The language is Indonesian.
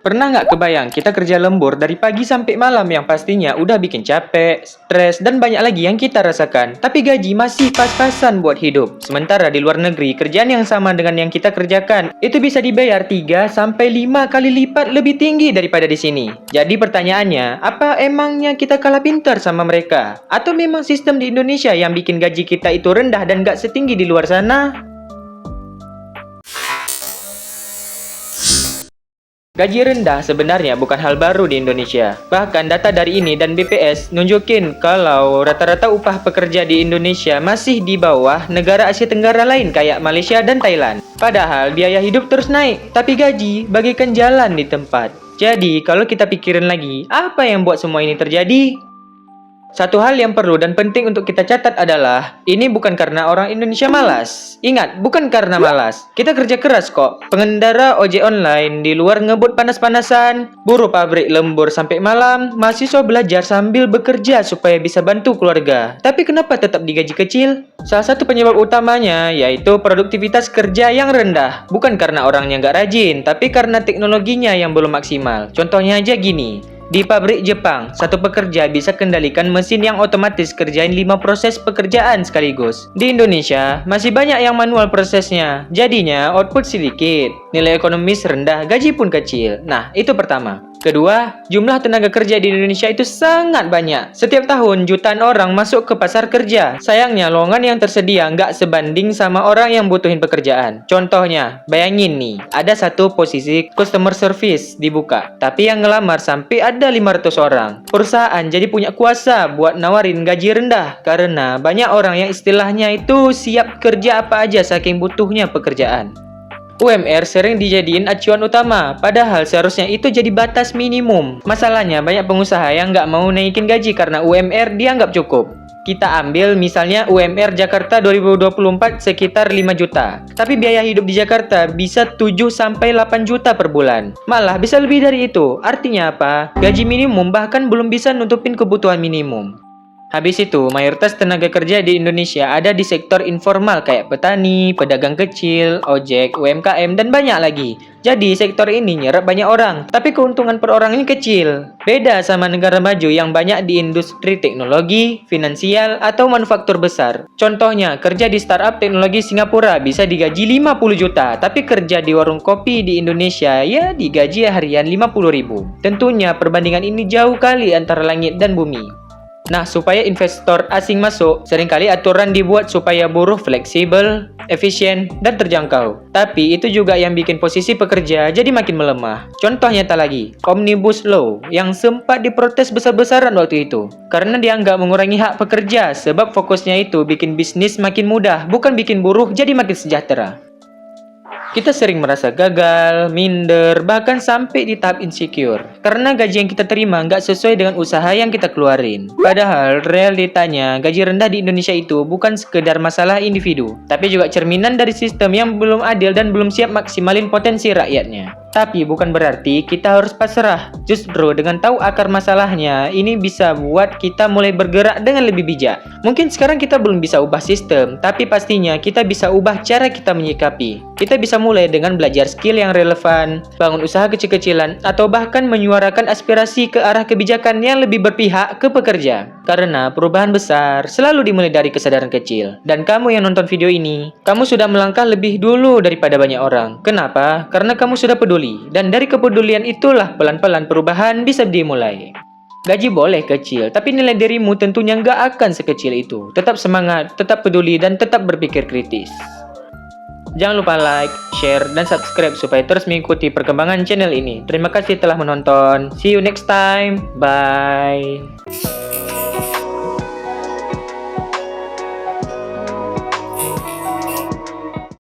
Pernah nggak kebayang kita kerja lembur dari pagi sampai malam yang pastinya udah bikin capek, stres, dan banyak lagi yang kita rasakan. Tapi gaji masih pas-pasan buat hidup. Sementara di luar negeri, kerjaan yang sama dengan yang kita kerjakan, itu bisa dibayar 3 sampai 5 kali lipat lebih tinggi daripada di sini. Jadi pertanyaannya, apa emangnya kita kalah pintar sama mereka? Atau memang sistem di Indonesia yang bikin gaji kita itu rendah dan nggak setinggi di luar sana? Gaji rendah sebenarnya bukan hal baru di Indonesia. Bahkan data dari ini dan BPS nunjukin kalau rata-rata upah pekerja di Indonesia masih di bawah negara Asia Tenggara lain kayak Malaysia dan Thailand. Padahal biaya hidup terus naik, tapi gaji bagaikan jalan di tempat. Jadi kalau kita pikirin lagi, apa yang buat semua ini terjadi? Satu hal yang perlu dan penting untuk kita catat adalah ini bukan karena orang Indonesia malas. Ingat, bukan karena malas. Kita kerja keras kok. Pengendara ojek online di luar ngebut panas-panasan, buruh pabrik lembur sampai malam, mahasiswa belajar sambil bekerja supaya bisa bantu keluarga. Tapi kenapa tetap digaji kecil? Salah satu penyebab utamanya yaitu produktivitas kerja yang rendah. Bukan karena orangnya nggak rajin, tapi karena teknologinya yang belum maksimal. Contohnya aja gini. Di pabrik Jepang, satu pekerja bisa kendalikan mesin yang otomatis kerjain 5 proses pekerjaan sekaligus. Di Indonesia, masih banyak yang manual prosesnya. Jadinya, output sedikit, nilai ekonomis rendah, gaji pun kecil. Nah, itu pertama. Kedua, jumlah tenaga kerja di Indonesia itu sangat banyak. Setiap tahun, jutaan orang masuk ke pasar kerja. Sayangnya, lowongan yang tersedia nggak sebanding sama orang yang butuhin pekerjaan. Contohnya, bayangin nih, ada satu posisi customer service dibuka, tapi yang ngelamar sampai ada 500 orang. Perusahaan jadi punya kuasa buat nawarin gaji rendah karena banyak orang yang istilahnya itu siap kerja apa aja saking butuhnya pekerjaan. UMR sering dijadiin acuan utama, padahal seharusnya itu jadi batas minimum. Masalahnya banyak pengusaha yang nggak mau naikin gaji karena UMR dianggap cukup. Kita ambil misalnya UMR Jakarta 2024 sekitar 5 juta. Tapi biaya hidup di Jakarta bisa 7 sampai 8 juta per bulan. Malah bisa lebih dari itu. Artinya apa? Gaji minimum bahkan belum bisa nutupin kebutuhan minimum. Habis itu, mayoritas tenaga kerja di Indonesia ada di sektor informal kayak petani, pedagang kecil, ojek, UMKM, dan banyak lagi. Jadi, sektor ini nyerap banyak orang, tapi keuntungan per orang ini kecil. Beda sama negara maju yang banyak di industri teknologi, finansial, atau manufaktur besar. Contohnya, kerja di startup teknologi Singapura bisa digaji 50 juta, tapi kerja di warung kopi di Indonesia ya digaji harian 50 ribu. Tentunya perbandingan ini jauh kali antara langit dan bumi. Nah, supaya investor asing masuk, seringkali aturan dibuat supaya buruh fleksibel, efisien, dan terjangkau. Tapi itu juga yang bikin posisi pekerja jadi makin melemah. Contoh nyata lagi, Omnibus Law yang sempat diprotes besar-besaran waktu itu. Karena dianggap mengurangi hak pekerja, sebab fokusnya itu bikin bisnis makin mudah, bukan bikin buruh jadi makin sejahtera. Kita sering merasa gagal, minder, bahkan sampai di tahap insecure. Karena gaji yang kita terima nggak sesuai dengan usaha yang kita keluarin. Padahal realitanya gaji rendah di Indonesia itu bukan sekedar masalah individu, tapi juga cerminan dari sistem yang belum adil dan belum siap maksimalin potensi rakyatnya. Tapi bukan berarti kita harus pasrah. Justru dengan tahu akar masalahnya, ini bisa buat kita mulai bergerak dengan lebih bijak. Mungkin sekarang kita belum bisa ubah sistem, tapi pastinya kita bisa ubah cara kita menyikapi. Kita bisa mulai dengan belajar skill yang relevan, bangun usaha kecil-kecilan, atau bahkan menyuarakan aspirasi ke arah kebijakan yang lebih berpihak ke pekerja. Karena perubahan besar selalu dimulai dari kesadaran kecil. Dan kamu yang nonton video ini, kamu sudah melangkah lebih dulu daripada banyak orang. Kenapa? Karena kamu sudah peduli. Dan dari kepedulian itulah pelan-pelan perubahan bisa dimulai. Gaji boleh kecil, tapi nilai dirimu tentunya nggak akan sekecil itu. Tetap semangat, tetap peduli, dan tetap berpikir kritis. Jangan lupa like, share, dan subscribe supaya terus mengikuti perkembangan channel ini. Terima kasih telah menonton. See you next time. Bye.